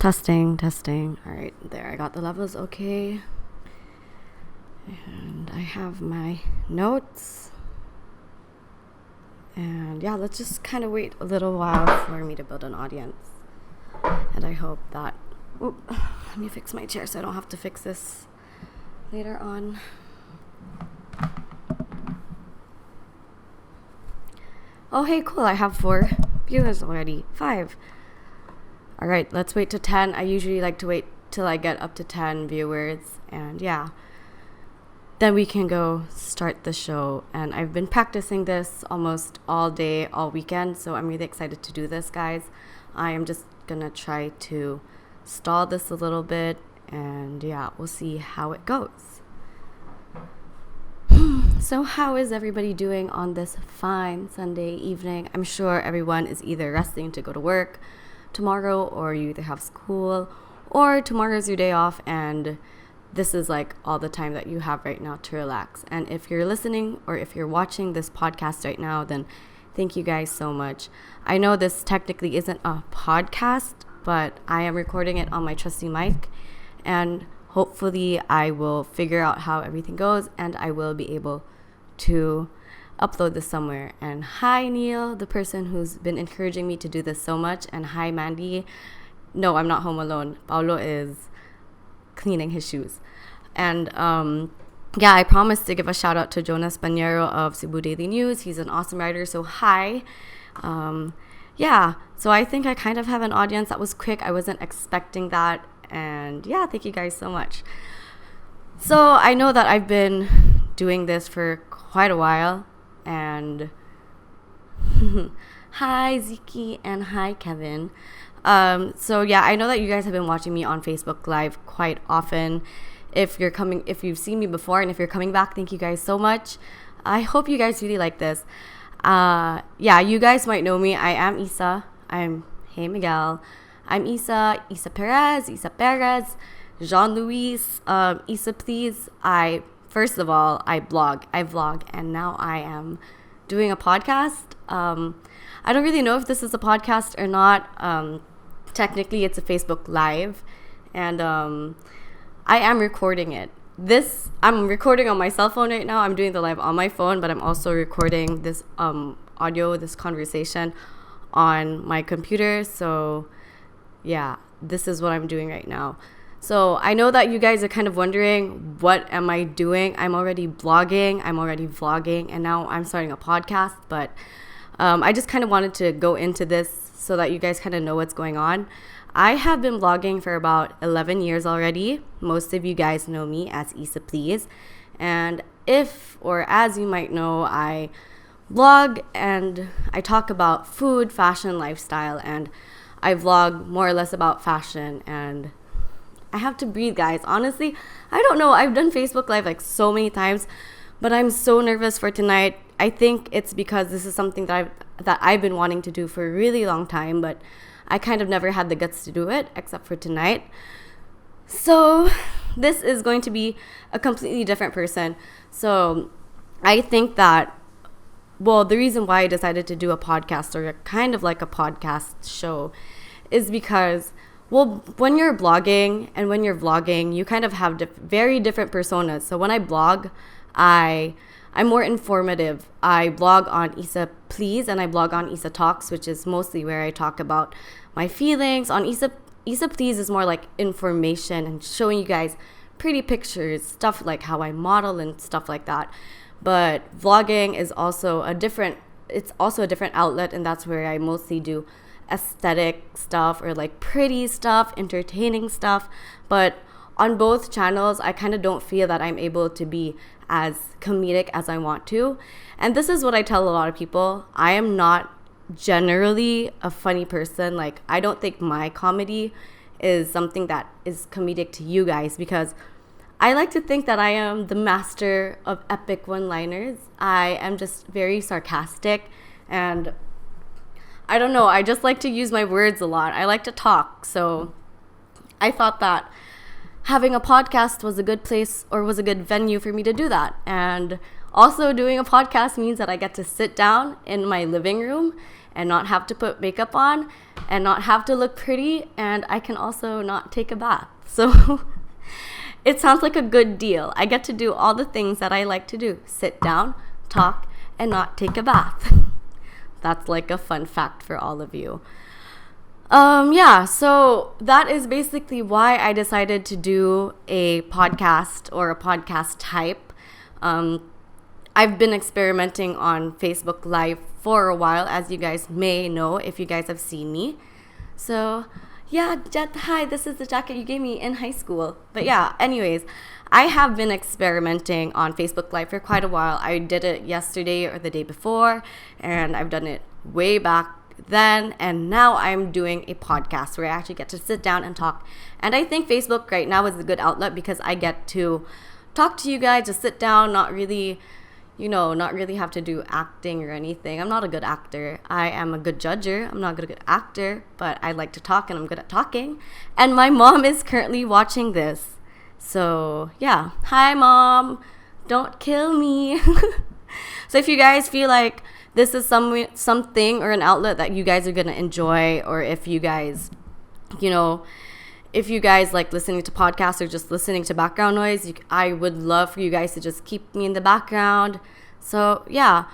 Testing. All right, there. I got the levels okay. And I have my notes. And yeah, let's just kind of wait a little while for me to build an audience. And I hope that... let me fix my chair so I don't have to fix this later on. Oh, hey, cool. I have 4 viewers already. 5. All right, let's wait to 10. I usually like to wait till I get up to 10 viewers. And yeah, then we can go start the show. And I've been practicing this almost all day, all weekend. So I'm really excited to do this, guys. I am just going to try to stall this a little bit. And yeah, we'll see how it goes. So how is everybody doing on this fine Sunday evening? I'm sure everyone is either resting to go to work tomorrow, or you either have school, or tomorrow's your day off, and this is like all the time that you have right now to relax. And if you're listening or if you're watching this podcast right now, then thank you guys so much. I know this technically isn't a podcast, but I am recording it on my trusty mic, and hopefully I will figure out how everything goes, and I will be able to upload this somewhere. And hi, Neil, the person who's been encouraging me to do this so much. And hi, Mandy. No, I'm not home alone. Paulo is cleaning his shoes. And yeah, I promised to give a shout out to Jonas Banero of Cebu Daily News. He's an awesome writer. So hi. Yeah, so I think I kind of have an audience. That was quick. I wasn't expecting that. And yeah, thank you guys so much. So I know that I've been doing this for quite a while. And hi, Ziki, and hi, Kevin. So yeah, I know that you guys have been watching me on Facebook Live quite often. If you've seen me before, and if you're coming back, thank you guys so much. I hope you guys really like this. Yeah, you guys might know me. I am Issa. Hey Miguel. I'm Issa Perez, Jean-Louis, Issaplease. First of all, I vlog, and now I am doing a podcast. I don't really know if this is a podcast or not. Technically, it's a Facebook Live, and I am recording it. I'm recording on my cell phone right now. I'm doing the live on my phone, but I'm also recording this audio, this conversation on my computer. So yeah, this is what I'm doing right now. So I know that you guys are kind of wondering, what am I doing? I'm already blogging, I'm already vlogging, and now I'm starting a podcast. But I just kind of wanted to go into this so that you guys kind of know what's going on. I have been vlogging for about 11 years already. Most of you guys know me as Issaplease. And as you might know, I vlog and I talk about food, fashion, lifestyle, and I vlog more or less about fashion. And I have to breathe, guys. Honestly, I don't know. I've done Facebook Live like so many times, but I'm so nervous for tonight. I think it's because this is something that I've been wanting to do for a really long time, but I kind of never had the guts to do it except for tonight. So this is going to be a completely different person. So I think that, well, the reason why I decided to do a podcast, or kind of like a podcast show, is because, well, when you're blogging and when you're vlogging, you kind of have very different personas. So when I blog, I'm more informative. I blog on Issaplease and I blog on Issa Talks, which is mostly where I talk about my feelings. On Issaplease is more like information and showing you guys pretty pictures, stuff like how I model and stuff like that. But vlogging is also a different outlet, and that's where I mostly do aesthetic stuff, or like pretty stuff, entertaining stuff. But on both channels, I kind of don't feel that I'm able to be as comedic as I want to. And this is what I tell a lot of people. I am not generally a funny person. Like, I don't think my comedy is something that is comedic to you guys, because I like to think that I am the master of epic one-liners. I am just very sarcastic, and I don't know, I just like to use my words a lot. I like to talk. So I thought that having a podcast was a good place, or was a good venue for me to do that. And also doing a podcast means that I get to sit down in my living room and not have to put makeup on and not have to look pretty, and I can also not take a bath. So it sounds like a good deal. I get to do all the things that I like to do: sit down, talk, and not take a bath. That's like a fun fact for all of you. Yeah, so that is basically why I decided to do a podcast or a podcast type. I've been experimenting on Facebook Live for a while, as you guys may know if you guys have seen me. So yeah, Jet, hi, this is the jacket you gave me in high school. But yeah, anyways, I have been experimenting on Facebook Live for quite a while. I did it yesterday or the day before, and I've done it way back then, and now I'm doing a podcast where I actually get to sit down and talk. And I think Facebook right now is a good outlet because I get to talk to you guys, just sit down, not really have to do acting or anything. I'm not a good actor. I am a good judger. I'm not a good actor, but I like to talk and I'm good at talking. And my mom is currently watching this. So yeah, hi Mom, don't kill me. So if you guys feel like this is something or an outlet that you guys are going to enjoy, or if you guys like listening to podcasts or just listening to background noise, I would love for you guys to just keep me in the background. So yeah,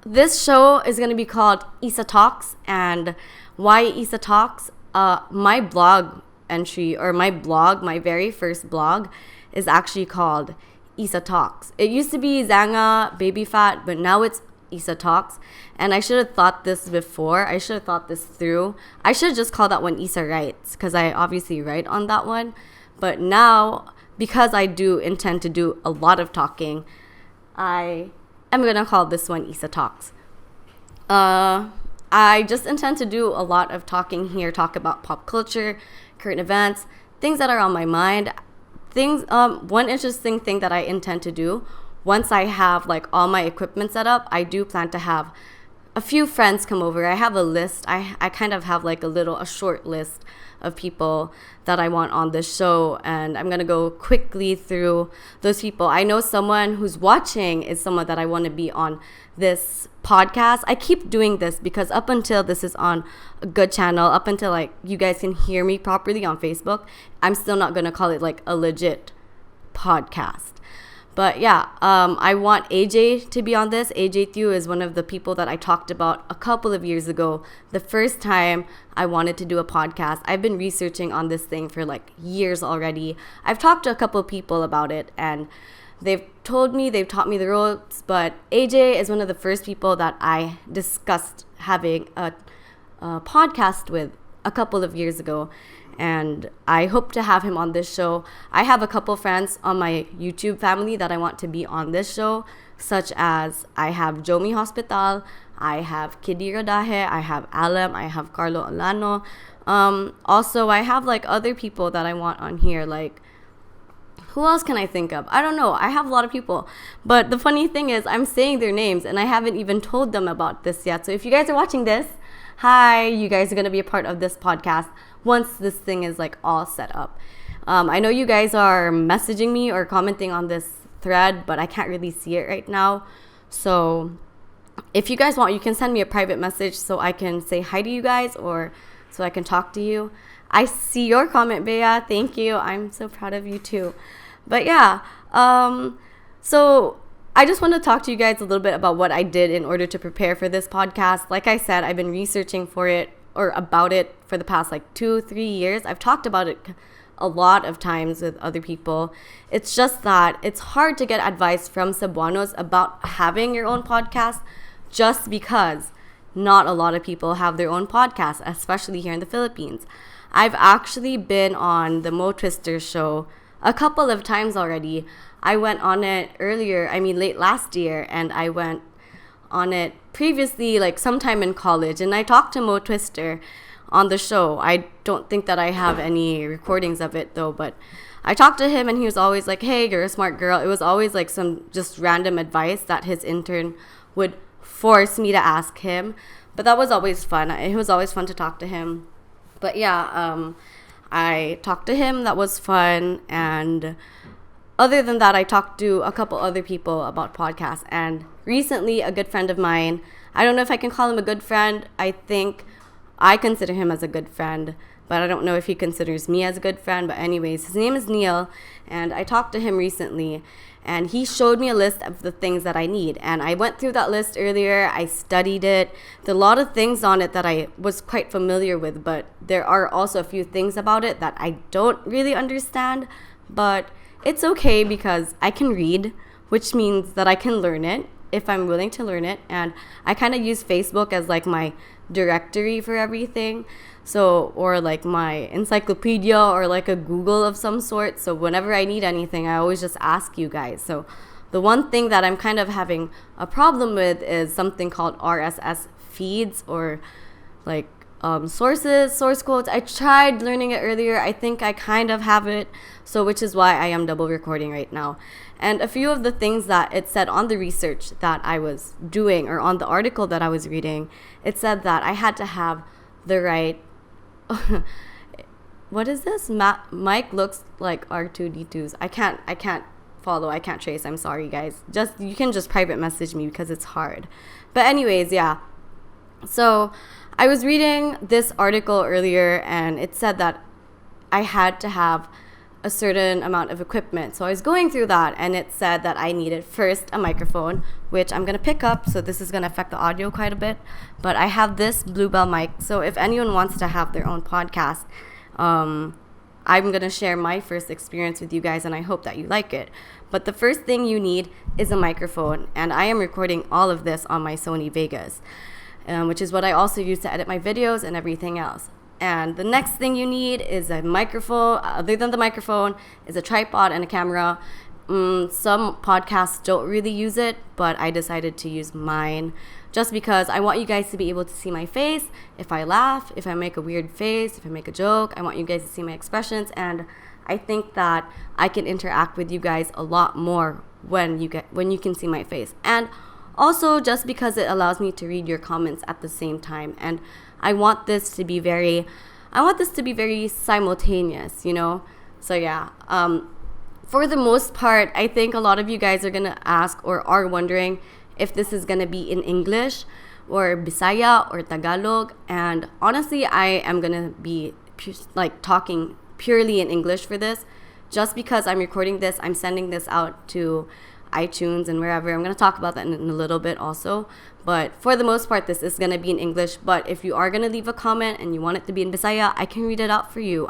this show is going to be called Issa Talks. And why Issa Talks? My blog entry, or my very first blog, is actually called Issa Talks. It used to be Zanga Baby Fat, but now it's Issa Talks. And I should have thought this before. I should have thought this through. I should have just called that one Issa Writes, because I obviously write on that one. But now, because I do intend to do a lot of talking, I am going to call this one Issa Talks. I just intend to do a lot of talking here, talk about pop culture, current events, things that are on my mind. One interesting thing that I intend to do, once I have like all my equipment set up, I do plan to have a few friends come over. I have a list. I kind of have like a short list of people that I want on this show, and I'm going to go quickly through those people. I know someone who's watching is someone that I want to be on this podcast. I keep doing this because up until this is on a good channel, up until like you guys can hear me properly on Facebook, I'm still not going to call it like a legit podcast. But yeah, I want AJ to be on this. AJ Thew is one of the people that I talked about a couple of years ago, the first time I wanted to do a podcast. I've been researching on this thing for like years already. I've talked to a couple of people about it, and they've taught me the ropes, but AJ is one of the first people that I discussed having a podcast with a couple of years ago. And I hope to have him on this show. I have a couple friends on my YouTube family that I want to be on this show, such as I have Jomi Hospital, I have Kidi Rodaje, I have Alem, I have Carlo Olano. Also, I have like other people that I want on here. Like, who else can I think of? I don't know. I have a lot of people. But the funny thing is, I'm saying their names and I haven't even told them about this yet. So if you guys are watching this, hi, you guys are going to be a part of this podcast once this thing is like all set up. I know you guys are messaging me or commenting on this thread, but I can't really see it right now. So if you guys want, you can send me a private message so I can say hi to you guys, or so I can talk to you. I see your comment, Bea. Thank you. I'm so proud of you too. But yeah, so I just want to talk to you guys a little bit about what I did in order to prepare for this podcast. Like I said, I've been researching for it or about it for the past like 2-3 years. I've talked about it a lot of times with other people. It's just that it's hard to get advice from Cebuanos about having your own podcast, just because not a lot of people have their own podcast, especially here in the Philippines. I've actually been on the Mo Twister show a couple of times already. I went on it late last year, and I went on it previously, like sometime in college, and I talked to Mo Twister on the show. I don't think that I have any recordings of it though, but I talked to him and he was always like, hey, you're a smart girl. It was always like some just random advice that his intern would force me to ask him, but that was always fun. It was always fun to talk to him. But yeah, I talked to him. That was fun. And other than that, I talked to a couple other people about podcasts. And recently, a good friend of mine, I don't know if I can call him a good friend. I think I consider him as a good friend, but I don't know if he considers me as a good friend. But anyways, his name is Neil, and I talked to him recently, and he showed me a list of the things that I need. And I went through that list earlier. I studied it. There are a lot of things on it that I was quite familiar with, but there are also a few things about it that I don't really understand. But it's okay because I can read, which means that I can learn it if I'm willing to learn it. And I kind of use Facebook as like my directory for everything. So, or like my encyclopedia or like a Google of some sort. So whenever I need anything, I always just ask you guys. So the one thing that I'm kind of having a problem with is something called RSS feeds, or like source quotes. I tried learning it earlier. I think I kind of have it. So which is why I am double recording right now. And a few of the things that it said on the research that I was doing, or on the article that I was reading, it said that I had to have the right what is this? Mike looks like R2D2's. I can't follow. I can't trace. I'm sorry, guys. You can just private message me because it's hard. But anyways, yeah. So I was reading this article earlier, and it said that I had to have a certain amount of equipment. So I was going through that, and it said that I needed first a microphone, which I'm going to pick up. So this is going to affect the audio quite a bit. But I have this Bluebell mic. So if anyone wants to have their own podcast, I'm going to share my first experience with you guys, and I hope that you like it. But the first thing you need is a microphone. And I am recording all of this on my Sony Vegas, which is what I also use to edit my videos and everything else. And the next thing you need is a microphone. Other than the microphone, is a tripod and a camera. Some podcasts don't really use it, but I decided to use mine just because I want you guys to be able to see my face. If I laugh, if I make a weird face, if I make a joke, I want you guys to see my expressions. And I think that I can interact with you guys a lot more when you can see my face. And also just because it allows me to read your comments at the same time. And I want this to be very simultaneous, you know? So yeah, for the most part, I think a lot of you guys are gonna ask or are wondering if this is gonna be in English or Bisaya or Tagalog. And honestly, I am gonna be talking purely in English for this, just because I'm recording this. I'm sending this out to iTunes and wherever. I'm going to talk about that in a little bit also. But for the most part, this is going to be in English. But if you are going to leave a comment and you want it to be in Bisaya, I can read it out for you.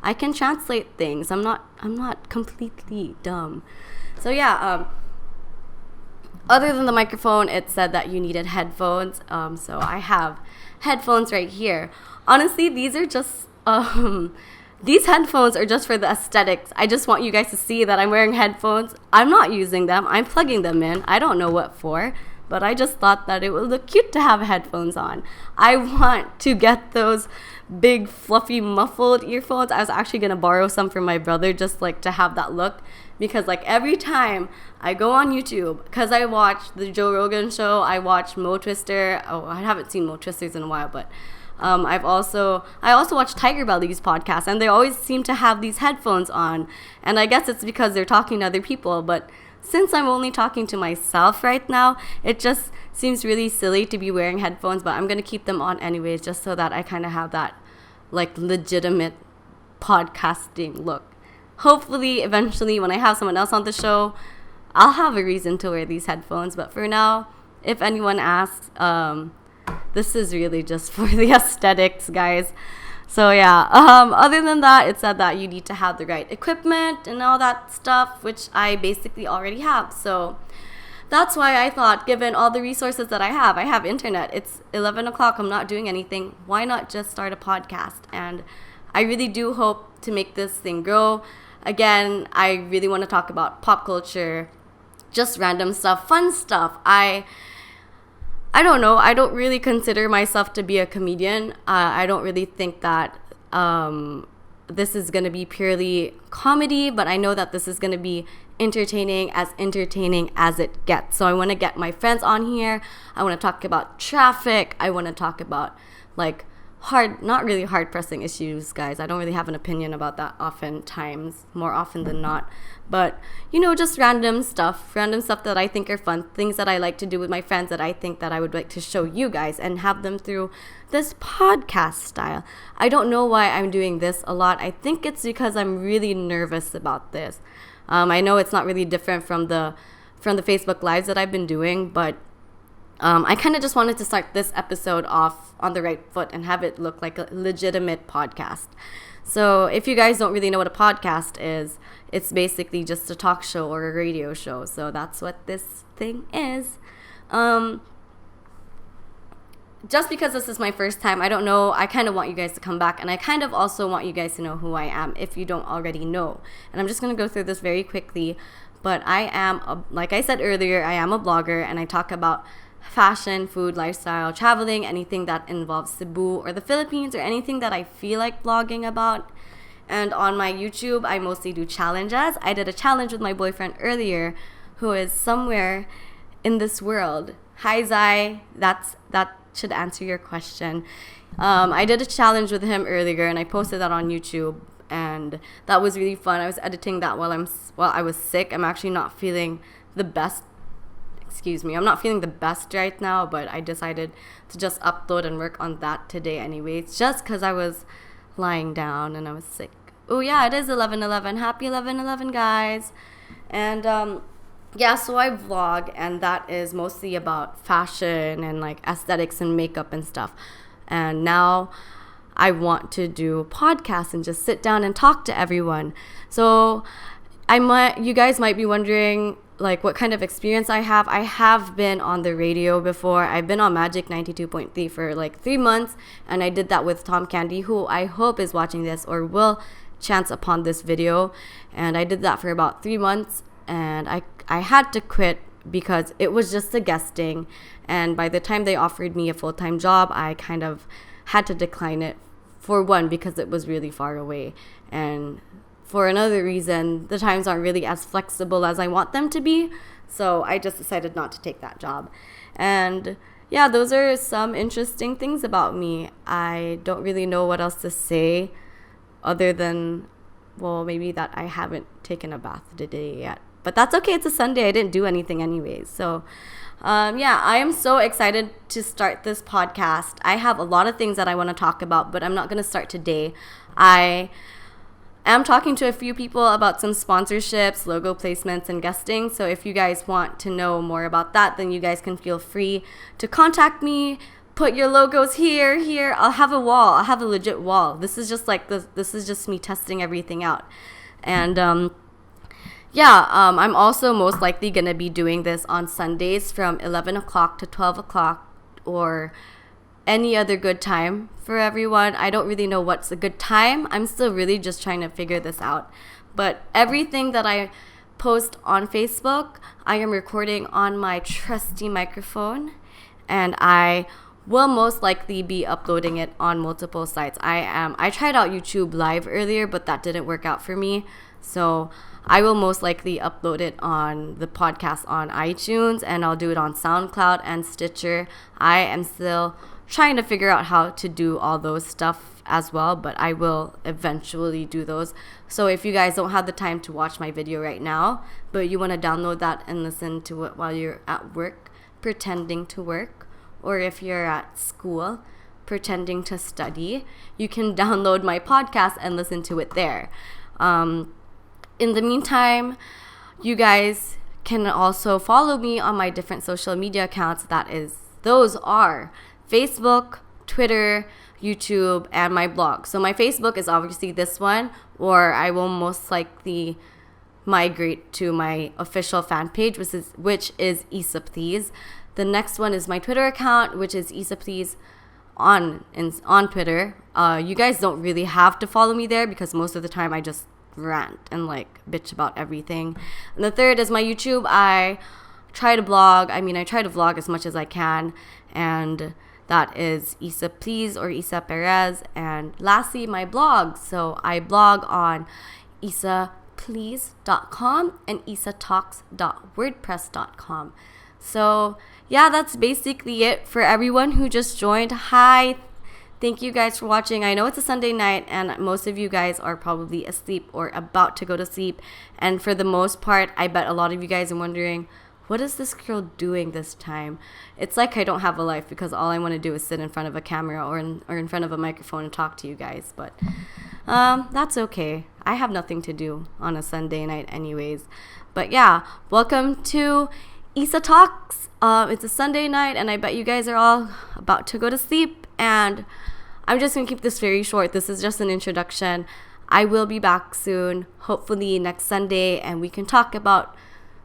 I can translate things. I'm not completely dumb. So yeah, other than the microphone, it said that you needed headphones. So I have headphones right here. Honestly, these are just these headphones are just for the aesthetics. I just want you guys to see that I'm wearing headphones. I'm not using them. I'm plugging them in. I don't know what for, but I just thought that it would look cute to have headphones on. I want to get those big, fluffy, muffled earphones. I was actually going to borrow some from my brother just like to have that look, because like every time I go on YouTube, because I watch the Joe Rogan show, I watch Mo Twister. Oh, I haven't seen Mo Twisters in a while, but I also watch Tiger Belly's podcast, and they always seem to have these headphones on. And I guess it's because they're talking to other people, but since I'm only talking to myself right now, it just seems really silly to be wearing headphones. But I'm going to keep them on anyways, just so that I kind of have that like legitimate podcasting look. Hopefully, eventually, when I have someone else on the show, I'll have a reason to wear these headphones. But for now, if anyone asks, this is really just for the aesthetics, guys. So yeah, other than that, it said that you need to have the right equipment and all that stuff, which I basically already have. So that's why I thought, given all the resources that I have internet, it's 11 o'clock, I'm not doing anything, why not just start a podcast? And I really do hope to make this thing grow. Again, I really want to talk about pop culture, just random stuff, fun stuff. I don't know. I don't really consider myself to be a comedian. I don't really think that this is going to be purely comedy, but I know that this is going to be entertaining as it gets. So I want to get my friends on here. I want to talk about traffic. I want to talk about like not really hard pressing issues, guys. I don't really have an opinion about that oftentimes, more often than not. But, just random stuff that I think are fun, things that I like to do with my friends that I think that I would like to show you guys and have them through this podcast style. I don't know why I'm doing this a lot. I think it's because I'm really nervous about this. I know it's not really different from the Facebook Lives that I've been doing, but I kind of just wanted to start this episode off on the right foot and have it look like a legitimate podcast. So if you guys don't really know what a podcast is, it's basically just a talk show or a radio show. So that's what this thing is. Just because this is my first time, I don't know, I kind of want you guys to come back, and I kind of also want you guys to know who I am if you don't already know. And I'm just going to go through this very quickly, but like I said earlier, I am a blogger, and I talk about fashion, food, lifestyle, traveling, anything that involves Cebu or the Philippines or anything that I feel like blogging about. And on my YouTube, I mostly do challenges. I did a challenge with my boyfriend earlier, who is somewhere in this world. Hi, Zai. That should answer your question. I did a challenge with him earlier, and I posted that on YouTube, and that was really fun. I was editing that while I was sick. I'm actually not feeling the best. I'm not feeling the best right now, but I decided to just upload and work on that today anyways, just because I was lying down and I was sick. Oh yeah, it is 11/11. Happy 11/11, guys. And so I vlog, and that is mostly about fashion and like aesthetics and makeup and stuff. And now I want to do podcasts and just sit down and talk to everyone. So you guys might be wondering like what kind of experience I have. I have been on the radio before. I've been on Magic 92.3 for like 3 months, and I did that with Tom Candy, who I hope is watching this or will chance upon this video. And I did that for about 3 months, and I had to quit because it was just a guesting, and by the time they offered me a full-time job, I kind of had to decline it. For one, because it was really far away, and for another reason, the times aren't really as flexible as I want them to be. So I just decided not to take that job. And yeah, those are some interesting things about me. I don't really know what else to say other than, well, maybe that I haven't taken a bath today yet. But that's okay. It's a Sunday. I didn't do anything anyways. So I am so excited to start this podcast. I have a lot of things that I want to talk about, but I'm not going to start today. I'm talking to a few people about some sponsorships, logo placements, and guesting. So if you guys want to know more about that, then you guys can feel free to contact me. Put your logos here. I'll have a wall. I'll have a legit wall. This is just like this is just me testing everything out. And I'm also most likely going to be doing this on Sundays from 11 o'clock to 12 o'clock or any other good time for everyone. I don't really know what's a good time. I'm still really just trying to figure this out. But everything that I post on Facebook, I am recording on my trusty microphone, and I will most likely be uploading it on multiple sites. I tried out YouTube Live earlier, but that didn't work out for me. So I will most likely upload it on the podcast on iTunes, and I'll do it on SoundCloud and Stitcher. I am still trying to figure out how to do all those stuff as well, but I will eventually do those. So if you guys don't have the time to watch my video right now, but you want to download that and listen to it while you're at work pretending to work, or if you're at school pretending to study, you can download my podcast and listen to it there. In the meantime, you guys can also follow me on my different social media accounts. Those are Facebook, Twitter, YouTube, and my blog. So my Facebook is obviously this one, or I will most likely migrate to my official fan page, which is Issaplease. The next one is my Twitter account, which is Issaplease on Twitter. You guys don't really have to follow me there because most of the time I just rant and like bitch about everything. And the third is my YouTube. I try to vlog as much as I can, and that is Issaplease or Isa Perez. And lastly, my blog. So I blog on Issaplease.com and isatalks.wordpress.com. So yeah, that's basically it for everyone who just joined. Hi, Thank you guys for watching. I know it's a Sunday night and most of you guys are probably asleep or about to go to sleep. And for the most part, I bet a lot of you guys are wondering, what is this girl doing this time? It's like I don't have a life because all I want to do is sit in front of a camera or in front of a microphone and talk to you guys. But that's okay. I have nothing to do on a Sunday night anyways. But yeah, welcome to Issa Talks. It's a Sunday night and I bet you guys are all about to go to sleep. And I'm just going to keep this very short. This is just an introduction. I will be back soon, hopefully next Sunday, and we can talk about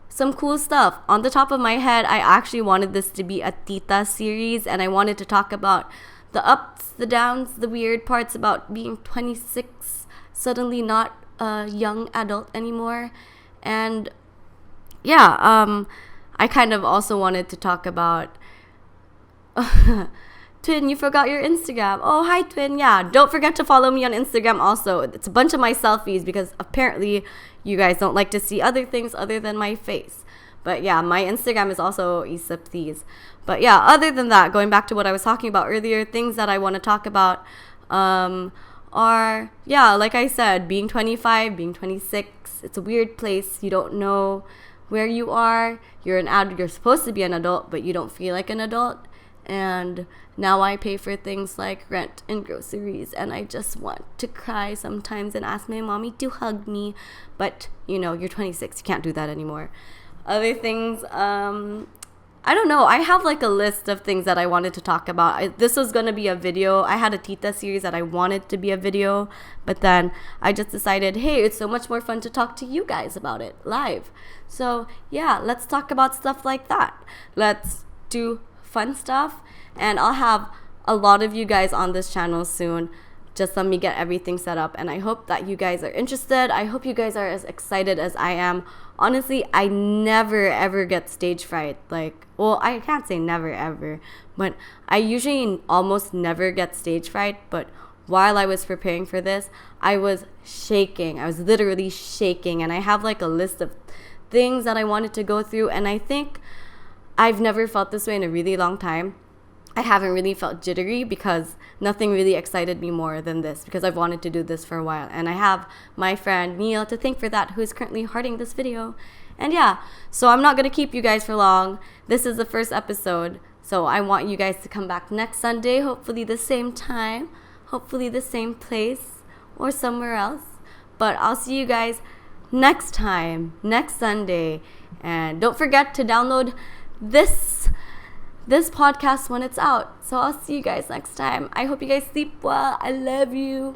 some cool stuff. On the top of my head, I actually wanted this to be a Tita series, and I wanted to talk about the ups, the downs, the weird parts about being 26, suddenly not a young adult anymore. And yeah, I kind of also wanted to talk about Twin, you forgot your Instagram. Oh, hi, Twin. Yeah, don't forget to follow me on Instagram also. It's a bunch of my selfies because apparently you guys don't like to see other things other than my face. But yeah, my Instagram is also Issaplease. But yeah, other than that, going back to what I was talking about earlier, things that I want to talk about are, yeah, like I said, being 25, being 26. It's a weird place. You don't know where you are. You're supposed to be an adult, but you don't feel like an adult. And now I pay for things like rent and groceries, and I just want to cry sometimes and ask my mommy to hug me. But, you're 26. You can't do that anymore. Other things, I don't know. I have like a list of things that I wanted to talk about. This was going to be a video. I had a Tita series that I wanted to be a video, but then I just decided, hey, it's so much more fun to talk to you guys about it live. So yeah, let's talk about stuff like that. Let's do fun stuff, and I'll have a lot of you guys on this channel soon. Just let me get everything set up, and I hope that you guys are interested. I hope you guys are as excited as I am. Honestly, I never ever get stage fright. I can't say never ever, but I usually almost never get stage fright. But while I was preparing for this, I was shaking. I was literally shaking, and I have like a list of things that I wanted to go through, and I think I've never felt this way in a really long time. I haven't really felt jittery because nothing really excited me more than this, because I've wanted to do this for a while. And I have my friend Neil to thank for that, who is currently hearting this video. And yeah, so I'm not going to keep you guys for long. This is the first episode, so I want you guys to come back next Sunday, hopefully the same time, hopefully the same place, or somewhere else. But I'll see you guys next time, next Sunday. And don't forget to download this podcast when it's out. So I'll see you guys next time. I hope you guys sleep well. I love you.